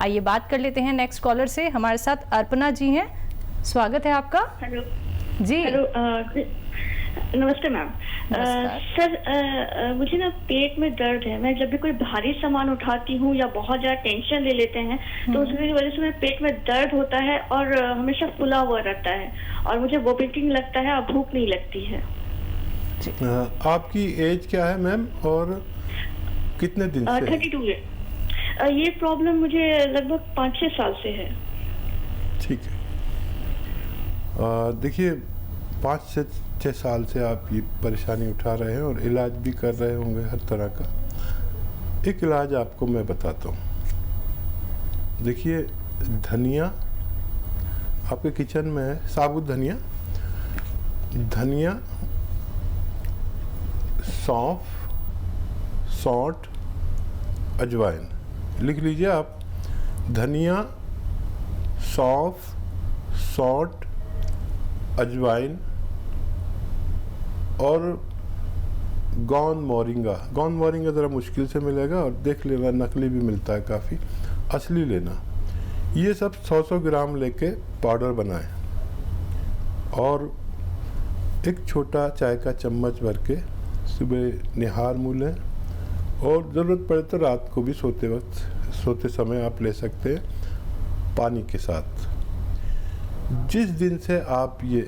आइए बात कर लेते हैं नेक्स्ट कॉलर से। हमारे साथ अर्पणा जी हैं, स्वागत है आपका। हेलो जी हेलो, नमस्ते मैम। सर, मुझे ना पेट में दर्द है। मैं जब भी कोई भारी सामान उठाती हूँ या बहुत ज़्यादा टेंशन ले लेते हैं तो उसकी वजह से मेरे पेट में दर्द होता है और हमेशा फुला हुआ रहता है और मुझे वोमिटिंग लगता है और भूख नहीं लगती है। आपकी एज क्या है मैम और कितने दिन से? 32 है। ये प्रॉब्लम मुझे लगभग 5-6 साल से है। ठीक है। देखिए 5-6 साल से आप ये परेशानी उठा रहे हैं और इलाज भी कर रहे होंगे हर तरह का। एक इलाज आपको मैं बताता हूँ। देखिए धनिया आपके किचन में है, साबुत धनिया, सौंफ, सौंठ, अजवाइन, लिख लीजिए आप। धनिया, सौंफ, सौंठ, अजवाइन और गोंद मोरिंगा ज़रा मुश्किल से मिलेगा और देख लेना, नकली भी मिलता है काफ़ी, असली लेना। ये सब 100-100 ग्राम लेके पाउडर बनाएं और एक छोटा चाय का चम्मच भर के सुबह निहार मुँह लें और ज़रूरत पड़े तो रात को भी सोते समय आप ले सकते हैं पानी के साथ। जिस दिन से आप ये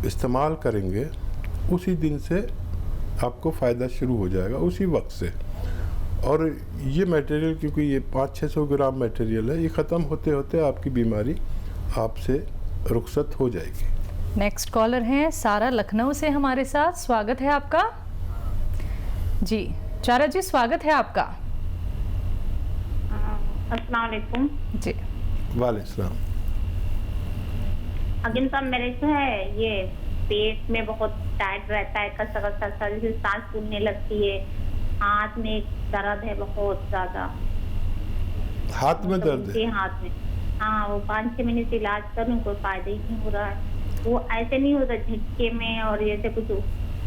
इस्तेमाल करेंगे उसी दिन से आपको फ़ायदा शुरू हो जाएगा, उसी वक्त से। और ये मटेरियल, क्योंकि ये 500-600 ग्राम मटेरियल है, ये ख़त्म होते होते आपकी बीमारी आपसे रुखसत हो जाएगी। नेक्स्ट कॉलर हैं सारा लखनऊ से हमारे साथ, स्वागत है आपका। जी चारा जी, स्वागत है आपका। अस्सलाम वालेकुम। जी वालेकुम सलाम। अगिन साहब, मेरे जो है ये पेट में बहुत टाइट रहता है, कसा जैसे सांस फूलने लगती है, हाथ में दर्द है बहुत ज्यादा। हाथ में दर्द है? हाथ में, हाँ। वो 5-6 महीने से इलाज कर रही हूँ, कोई फायदा ही नहीं हो रहा है। वो ऐसे नहीं होता झटके में और जैसे कुछ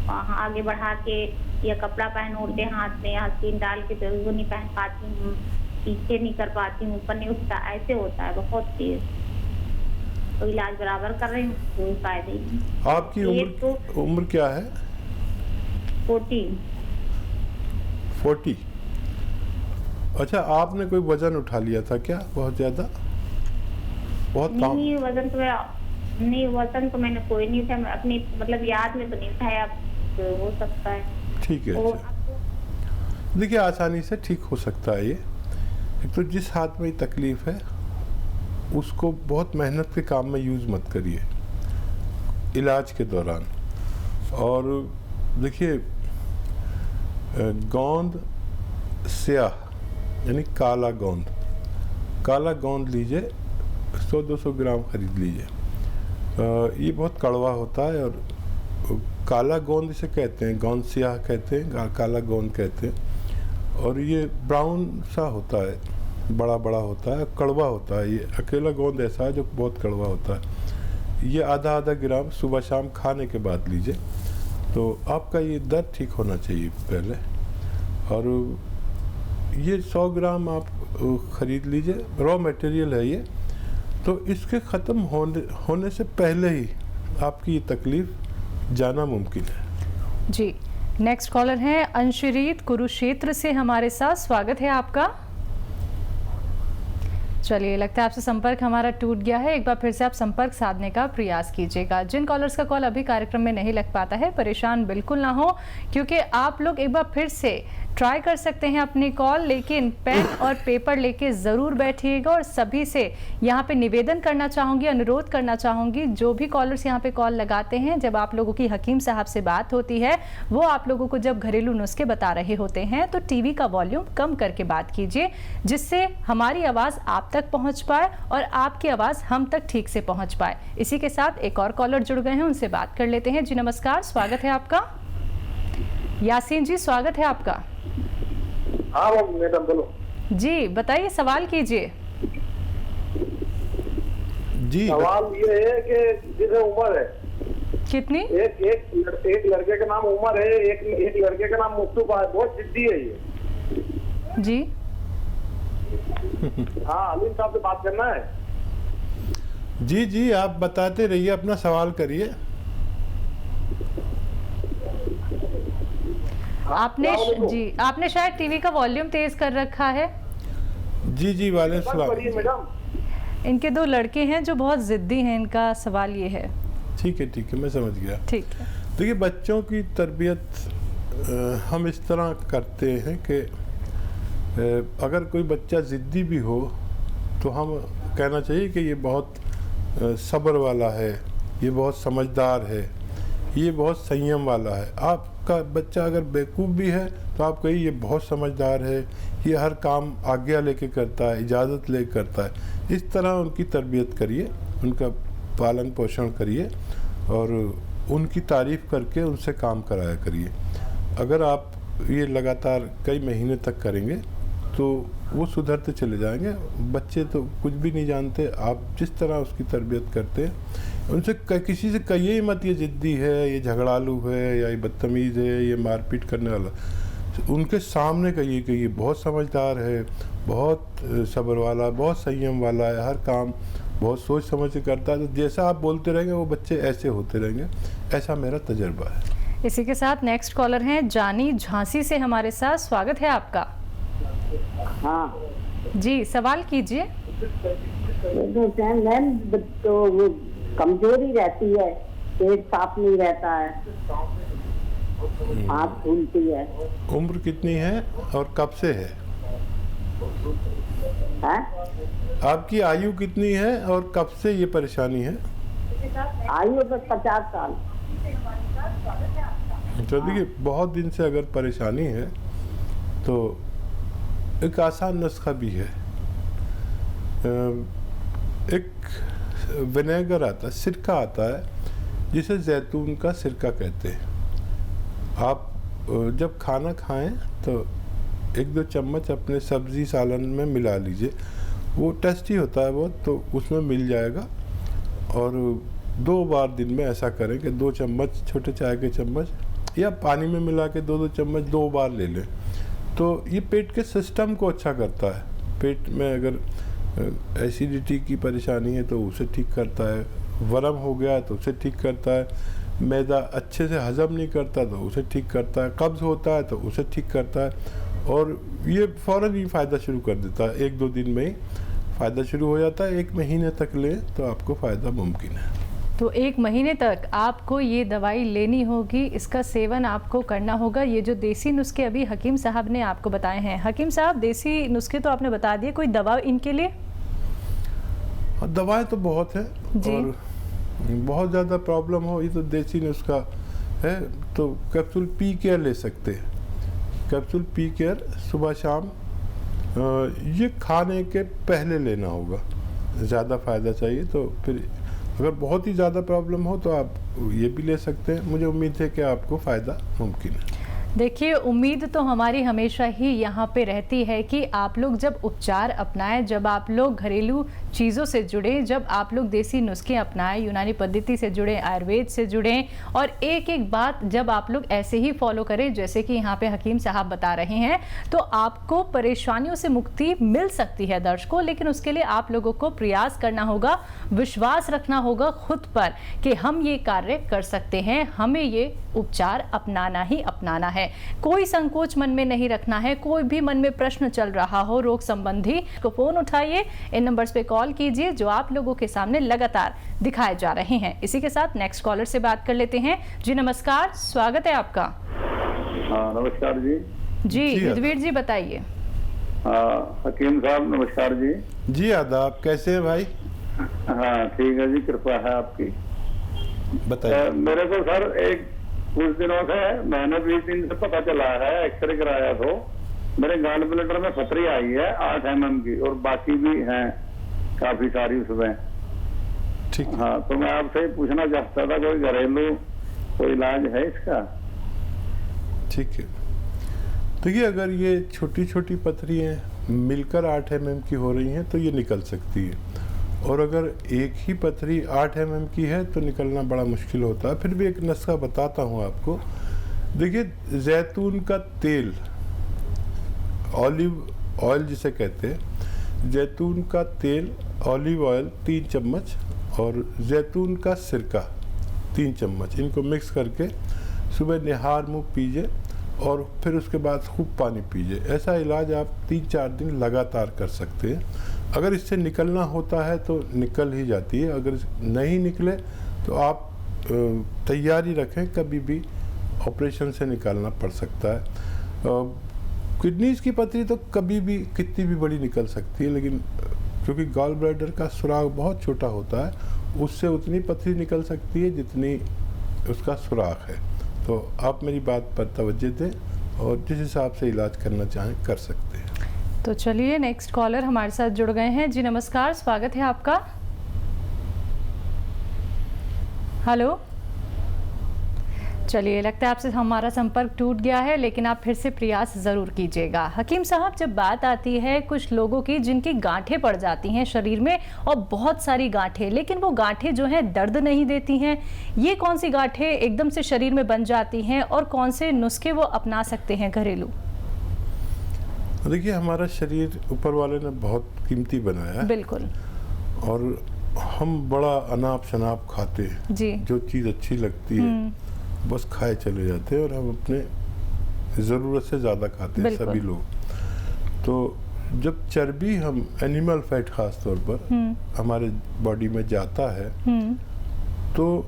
आगे बढ़ा के या कपड़ा पहन ओढ़ते हाथ में या स्किन डाल के तो वो नहीं पहन पाती हूँ, पीछे नहीं कर पाती हूँ, ऊपर नहीं उठता, ऐसे होता है बहुत तेज। तो इलाज बराबर कर रही हूँ, कोई फायदा ही नहीं। आपकी उम्र क्या है? 40। अच्छा, आपने कोई वजन उठा लिया था क्या बहुत ज्यादा? नहीं, वजन तो मैंने कोई नहीं उठाया, अपनी मतलब याद में तो नहीं उठाया, तो हो सकता है। ठीक है। अच्छा, देखिए आसानी से ठीक हो सकता है ये। एक तो जिस हाथ में तकलीफ है उसको बहुत मेहनत के काम में यूज़ मत करिए इलाज के दौरान। और देखिए गोंद स्याह यानी काला गोंद लीजिए, 100-200 ग्राम खरीद लीजिए। ये बहुत कड़वा होता है और काला गोंद इसे कहते हैं, गोंद स्याह कहते हैं, काला गोंद कहते हैं। और ये ब्राउन सा होता है, बड़ा होता है, कड़वा होता है। ये अकेला गोंद ऐसा है जो बहुत कड़वा होता है। ये आधा ग्राम सुबह शाम खाने के बाद लीजिए, तो आपका ये दर्द ठीक होना चाहिए पहले। और ये 100 ग्राम आप ख़रीद लीजिए, रॉ मटेरियल है ये, तो इसके ख़त्म होने से पहले ही आपकी ये तकलीफ़ जाना मुमकिन है। जी नेक्स्ट कॉलर हैं अंशुरीत कुरुक्षेत्र से हमारे साथ, स्वागत है आपका। चलिए, लगता है आपसे संपर्क हमारा टूट गया है। एक बार फिर से आप संपर्क साधने का प्रयास कीजिएगा। जिन कॉलर्स का कॉल अभी कार्यक्रम में नहीं लग पाता है, परेशान बिल्कुल ना हो, क्योंकि आप लोग एक बार फिर से ट्राई कर सकते हैं अपनी कॉल, लेकिन पेन और पेपर लेके ज़रूर बैठिएगा। और सभी से यहाँ पे निवेदन करना चाहूँगी, अनुरोध करना चाहूँगी, जो भी कॉलर्स यहाँ पे कॉल लगाते हैं, जब आप लोगों की हकीम साहब से बात होती है, वो आप लोगों को जब घरेलू नुस्खे बता रहे होते हैं, तो टीवी का वॉल्यूम कम करके बात कीजिए, जिससे हमारी आवाज़ आप तक पहुँच पाए और आपकी आवाज़ हम तक ठीक से पहुँच पाए। इसी के साथ एक और कॉलर जुड़ गए हैं, उनसे बात कर लेते हैं। जी नमस्कार, स्वागत है आपका। यासीन जी, स्वागत है आपका। हाँ मैडम, बोलो जी, बताइए, सवाल कीजिए। जी, सवाल ये है कि जैसे उम्र है कितनी? एक लड़के का नाम उमर है, एक लड़के का नाम मुस्तफा है, बहुत जिद्दी है ये जी। हाँ, अलीम साहब से बात करना है। जी जी, आप बताते रहिए, अपना सवाल करिए। आपने शायद टीवी का वॉल्यूम तेज कर रखा है। जी जी, वाले बस सवाल। करिए मैडम। इनके 2 लड़के हैं जो बहुत जिद्दी हैं, इनका सवाल ये है। ठीक है, मैं समझ गया। ठीक है। देखिए, बच्चों की तरबियत हम इस तरह करते हैं कि अगर कोई बच्चा ज़िद्दी भी हो तो हम कहना चाहिए कि ये बहुत सब्र वाला है, ये बहुत समझदार है, ये बहुत संयम वाला है। आपका बच्चा अगर बेवकूफ़ भी है तो आप कहिए ये बहुत समझदार है, ये हर काम आज्ञा लेके करता है, इजाज़त लेके करता है। इस तरह उनकी तरबियत करिए, उनका पालन पोषण करिए और उनकी तारीफ़ करके उनसे काम कराया करिए। अगर आप ये लगातार कई महीने तक करेंगे तो वो सुधरते चले जाएंगे। बच्चे तो कुछ भी नहीं जानते, आप जिस तरह उसकी तरबियत करते हैं उनसे किसी से कहिए मत ये ज़िद्दी है, ये झगड़ालू है, या ये बदतमीज़ है, ये मारपीट करने वाला। उनके सामने कहिए कि ये बहुत समझदार है, बहुत सब्र वाला, बहुत संयम वाला है, हर काम बहुत सोच समझ के करता है। तो जैसा आप बोलते रहेंगे वो बच्चे ऐसे होते रहेंगे, ऐसा मेरा तजर्बा है। इसी के साथ नेक्स्ट कॉलर हैं जानी झांसी से हमारे साथ। स्वागत है आपका। हाँ जी, सवाल कीजिए। मैम, तो वो कमजोरी रहती है, पेट साफ नहीं रहता है, आँख फूलती है। उम्र कितनी है और कब से है? आपकी आयु कितनी है और कब से ये परेशानी है? आयु तो 50 साल। तो देखिए, बहुत दिन से अगर परेशानी है तो एक आसान नुस्खा भी है। एक विनेगर आता है, सिरका आता है, जिसे जैतून का सिरका कहते हैं। आप जब खाना खाएं तो 1-2 चम्मच अपने सब्ज़ी सालन में मिला लीजिए। वो टेस्टी होता है बहुत, तो उसमें मिल जाएगा। और 2 बार दिन में ऐसा करें कि 2 चम्मच, छोटे चाय के चम्मच, या पानी में मिला के 2-2 चम्मच 2 बार ले लें। तो ये पेट के सिस्टम को अच्छा करता है। पेट में अगर एसिडिटी की परेशानी है तो उसे ठीक करता है, वरम हो गया तो उसे ठीक करता है, मैदा अच्छे से हजम नहीं करता तो उसे ठीक करता है, कब्ज़ होता है तो उसे ठीक करता है। और ये फ़ौरन ही फ़ायदा शुरू कर देता है, 1-2 दिन में ही फ़ायदा शुरू हो जाता है। 1 महीने तक लें तो आपको फ़ायदा मुमकिन है। तो 1 महीने तक आपको ये दवाई लेनी होगी, इसका सेवन आपको करना होगा। ये जो देसी नुस्खे अभी हकीम साहब ने आपको बताए हैं, हकीम साहब देसी नुस्खे तो आपने बता दिए, कोई दवा इनके लिए? दवाएं तो बहुत है जी। और बहुत ज़्यादा प्रॉब्लम हो ये तो देसी नुस्खा है, तो कैप्सूल पी केयर ले सकते हैं। कैप्सूल पी केयर सुबह शाम ये खाने के पहले लेना होगा, ज़्यादा फ़ायदा चाहिए। तो फिर अगर बहुत ही ज़्यादा प्रॉब्लम हो तो आप ये भी ले सकते हैं। मुझे उम्मीद है कि आपको फ़ायदा मुमकिन है। देखिए, उम्मीद तो हमारी हमेशा ही यहाँ पे रहती है कि आप लोग जब उपचार अपनाएं, जब आप लोग घरेलू चीज़ों से जुड़ें, जब आप लोग देसी नुस्खे अपनाएं, यूनानी पद्धति से जुड़ें, आयुर्वेद से जुड़ें, और एक एक बात जब आप लोग ऐसे ही फॉलो करें जैसे कि यहाँ पे हकीम साहब बता रहे हैं, तो आपको परेशानियों से मुक्ति मिल सकती है दर्शकों। लेकिन उसके लिए आप लोगों को प्रयास करना होगा, विश्वास रखना होगा खुद पर कि हम ये कार्य कर सकते हैं, हमें ये उपचार अपनाना ही अपनाना है। कोई संकोच मन में नहीं रखना है। कोई भी मन में प्रश्न चल रहा हो रोग संबंधी, तो फोन उठाइए, इन नंबर्स पे कॉल कीजिए जो आप लोगों के सामने लगातार दिखाए जा रहे हैं। इसी के साथ नेक्स्ट कॉलर से बात कर लेते हैं। जी नमस्कार, स्वागत है आपका। हाँ नमस्कार जी। जी युद्धवीर जी बताइए। हकीम साहब नमस्कार जी। जी आदाब, कैसे हैं भाई? हाँ ठीक है जी, कृपा है आपकी। बताइए। मेरे को सर एक कुछ दिनों से, मैंने 20 दिन से पता चला है, एक्सरे कराया तो मेरे गॉल ब्लैडर में पथरी आई है 8 mm की, और बाकी भी हैं काफी सारी उसमें। ठीक। हाँ, तो मैं आपसे पूछना चाहता था कोई घरेलू कोई इलाज है इसका? ठीक है, देखिए अगर ये छोटी छोटी पथरियाँ मिलकर 8 mm की हो रही हैं तो ये निकल सकती है, और अगर एक ही पथरी 8 mm की है तो निकलना बड़ा मुश्किल होता है। फिर भी एक नुस्खा बताता हूँ आपको। देखिए, जैतून का तेल, ऑलिव ऑयल जिसे कहते हैं, जैतून का तेल, ऑलिव ऑयल 3 चम्मच और जैतून का सिरका 3 चम्मच, इनको मिक्स करके सुबह निहार मुँह पीजिए और फिर उसके बाद खूब पानी पीजिए। ऐसा इलाज आप 3-4 दिन लगातार कर सकते हैं। अगर इससे निकलना होता है तो निकल ही जाती है, अगर नहीं निकले तो आप तैयारी रखें, कभी भी ऑपरेशन से निकालना पड़ सकता है। किडनीज की पथरी तो कभी भी कितनी भी बड़ी निकल सकती है, लेकिन क्योंकि गॉल ब्लैडर का सुराख बहुत छोटा होता है, उससे उतनी पथरी निकल सकती है जितनी उसका सुराख है। तो आप मेरी बात पर तवज्जो दें और जिस हिसाब से इलाज करना चाहें कर सकते हैं। तो चलिए नेक्स्ट कॉलर हमारे साथ जुड़ गए हैं। जी नमस्कार, स्वागत है आपका। हेलो, चलिए लगता है आपसे हमारा संपर्क टूट गया है, लेकिन आप फिर से प्रयास ज़रूर कीजिएगा। हकीम साहब, जब बात आती है कुछ लोगों की जिनकी गांठें पड़ जाती हैं शरीर में और बहुत सारी गांठें, लेकिन वो गांठें जो हैं दर्द नहीं देती हैं, ये कौन सी गांठें एकदम से शरीर में बन जाती हैं और कौन से नुस्खे वो अपना सकते हैं घरेलू? देखिए, हमारा शरीर ऊपर वाले ने बहुत कीमती बनाया है। बिल्कुल। और हम बड़ा अनाप शनाप खाते हैं जी। जो चीज़ अच्छी लगती है बस खाए चले जाते हैं और हम अपने ज़रूरत से ज़्यादा खाते हैं सभी लोग। तो जब चर्बी, हम एनिमल फैट खास तौर पर हमारे बॉडी में जाता है, तो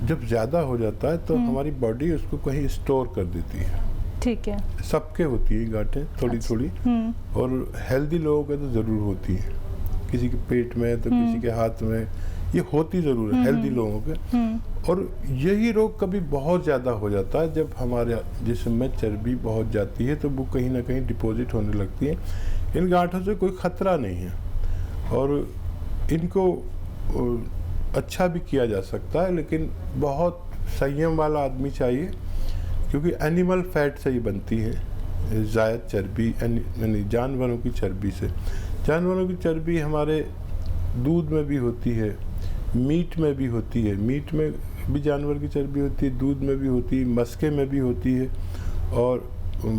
जब ज़्यादा हो जाता है तो हमारी बॉडी उसको कहीं स्टोर कर देती है। ठीक है। सबके होती है गांठें थोड़ी थोड़ी, और हेल्दी लोगों के तो ज़रूर होती है, किसी के पेट में तो किसी के हाथ में, ये होती ज़रूर है हेल्दी लोगों के। और यही रोग कभी बहुत ज़्यादा हो जाता है जब हमारे जिस्म में चर्बी बहुत जाती है, तो वो कहीं ना कहीं डिपॉजिट होने लगती है। इन गांठों से कोई ख़तरा नहीं है और इनको अच्छा भी किया जा सकता है, लेकिन बहुत संयम वाला आदमी चाहिए, क्योंकि एनिमल फैट से ही बनती है ज़ायद चर्बी, यानी जानवरों की चर्बी से। जानवरों की चर्बी हमारे दूध में भी होती है, मीट में भी होती है, मीट में भी जानवर की चर्बी होती है, दूध में भी होती है, मस्के में भी होती है, और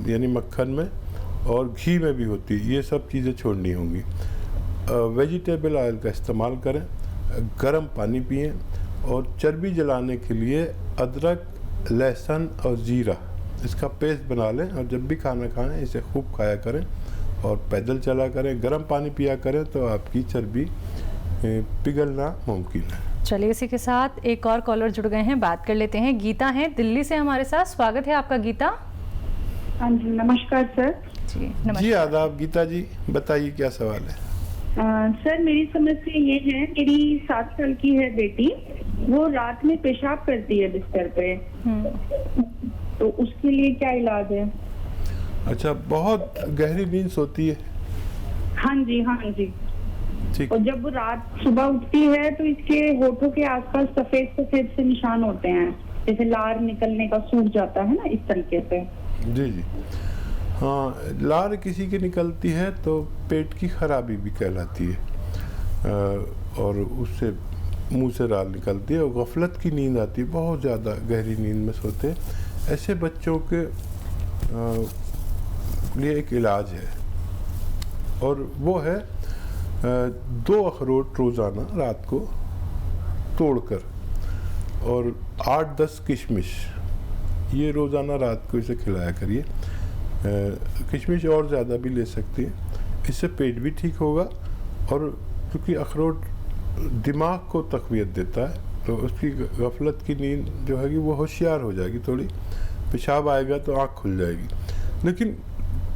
यानी मक्खन में, और घी में भी होती है। ये सब चीज़ें छोड़नी होंगी। वेजिटेबल ऑयल का इस्तेमाल करें, गर्म पानी पिएं, और चर्बी जलाने के लिए अदरक, लहसुन और ज़ीरा इसका पेस्ट बना लें, और जब भी खाना खाएं इसे खूब खाया करें और पैदल चला करें, गर्म पानी पिया करें, तो आपकी चर्बी पिघलना मुमकिन है। चलिए, इसी के साथ एक और कॉलर जुड़ गए हैं, बात कर लेते हैं। गीता हैं दिल्ली से हमारे साथ, स्वागत है आपका गीता। हाँ जी, नमस्कार सर। जी नमस्कार। जी आदाब गीता जी, बताइए क्या सवाल है। सर, मेरी समस्या ये है, मेरी 7 साल की है बेटी, वो रात में पेशाब करती है बिस्तर पे, तो उसके लिए क्या इलाज है? अच्छा, बहुत गहरी नींद सोती है? हाँ जी, हाँ जी। ठीक। और जब वो रात सुबह उठती है तो इसके होठों के आसपास सफेद सफेद से निशान होते हैं, जैसे लार निकलने का, सूख जाता है ना, इस तरीके से। जी जी। हाँ, लार किसी की निकलती है तो पेट की खराबी भी कहलाती है, और उससे मुंह से लार निकलती है, और गफलत की नींद आती है, बहुत ज़्यादा गहरी नींद में सोते हैं। ऐसे बच्चों के लिए एक इलाज है, और वो है 2 अखरोट रोज़ाना रात को तोड़कर, और 8-10 किशमिश, ये रोज़ाना रात को इसे खिलाया करिए। किशमिश और ज़्यादा भी ले सकती हैं, इससे पेट भी ठीक होगा, और क्योंकि अखरोट दिमाग को तक़वियत देता है, तो उसकी गफलत की नींद जो है वो होशियार हो जाएगी, थोड़ी पेशाब आएगा तो आँख खुल जाएगी, लेकिन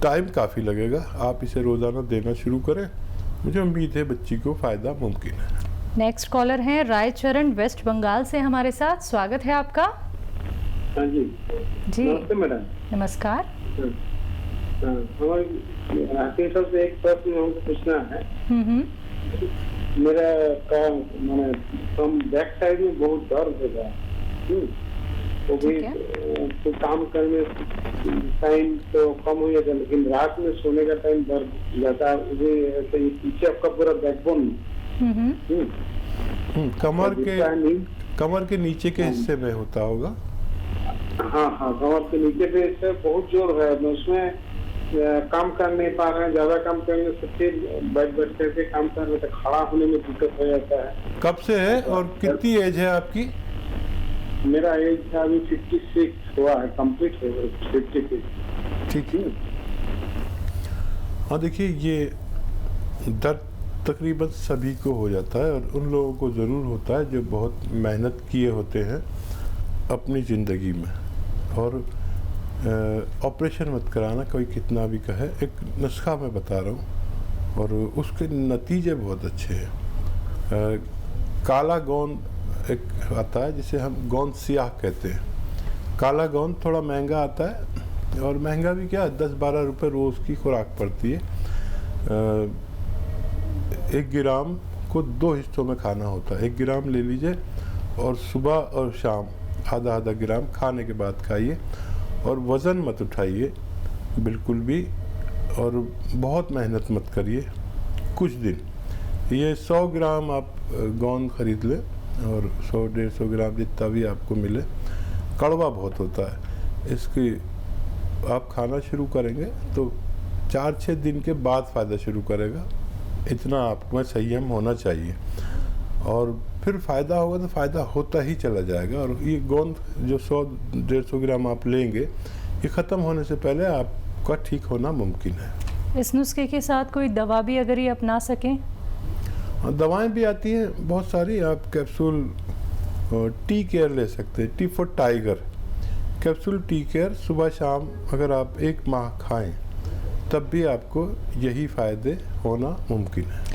टाइम काफ़ी लगेगा। आप इसे रोज़ाना देना शुरू करें, मुझे उम्मीद है बच्ची को फ़ायदा मुमकिन है। नेक्स्ट कॉलर हैं रायचरण वेस्ट बंगाल से हमारे साथ, स्वागत है आपका। हाँ जी। जी नमस्ते मैडम। नमस्कार। हमारे सबसे एक प्रश्न हमको पूछना है। मेरा काम मैंने कम बैक साइड में बहुत दर्द होगा, तो भी तो काम करने टाइम तो कम हो जाता है, लेकिन रात में सोने का टाइम दर्द जाता है, ऐसे पीछे आपका पूरा बैकबोन कमर के नीचे के हिस्से में होता होगा। हाँ हाँ, कमर के नीचे पे इससे बहुत जोर है, मैं उसमें काम कर नहीं पा रहे हैं, ज्यादा काम करने से फिर बैठ करके काम कर रहे थे, खड़ा होने में दिक्कत हो जाता है। कब से है और कितनी एज है आपकी? मेरा एज है अभी 56 हुआ है, कंप्लीट हो गया 56। ठीक है। हाँ देखिए, ये दर्द तकरीबन सभी को हो जाता है और उन लोगों को ज़रूर होता है जो बहुत मेहनत किए होते हैं अपनी ज़िंदगी में। और ऑपरेशन मत कराना, कोई कितना भी कहे, एक नुस्खा मैं बता रहा हूँ और उसके नतीजे बहुत अच्छे हैं। काला गोंद एक आता है जिसे हम गोंद सियाह कहते हैं। काला गोंद थोड़ा महंगा आता है और महंगा भी क्या, 10-12 रुपये रोज़ की खुराक पड़ती है। 1 ग्राम को 2 हिस्सों में खाना होता है। 1 ग्राम ले लीजिए और सुबह और शाम आधा ग्राम खाने के बाद खाइए और वज़न मत उठाइए बिल्कुल भी, और बहुत मेहनत मत करिए कुछ दिन। ये 100 ग्राम आप गोंद खरीद लें और 100-150 ग्राम जितना भी आपको मिले। कड़वा बहुत होता है, इसकी आप खाना शुरू करेंगे तो 4-6 दिन के बाद फ़ायदा शुरू करेगा। इतना आप में संयम होना चाहिए और फिर फ़ायदा होगा तो फ़ायदा होता ही चला जाएगा। और ये गोंद जो 100-150 ग्राम आप लेंगे, ये ख़त्म होने से पहले आपका ठीक होना मुमकिन है। इस नुस्खे के साथ कोई दवा भी अगर ये अपना सकें? दवाएं भी आती हैं बहुत सारी। आप कैप्सूल टी केयर ले सकते हैं, T for tiger capsule tea care सुबह शाम अगर आप 1 माह खाएं तब भी आपको यही फ़ायदे होना मुमकिन है।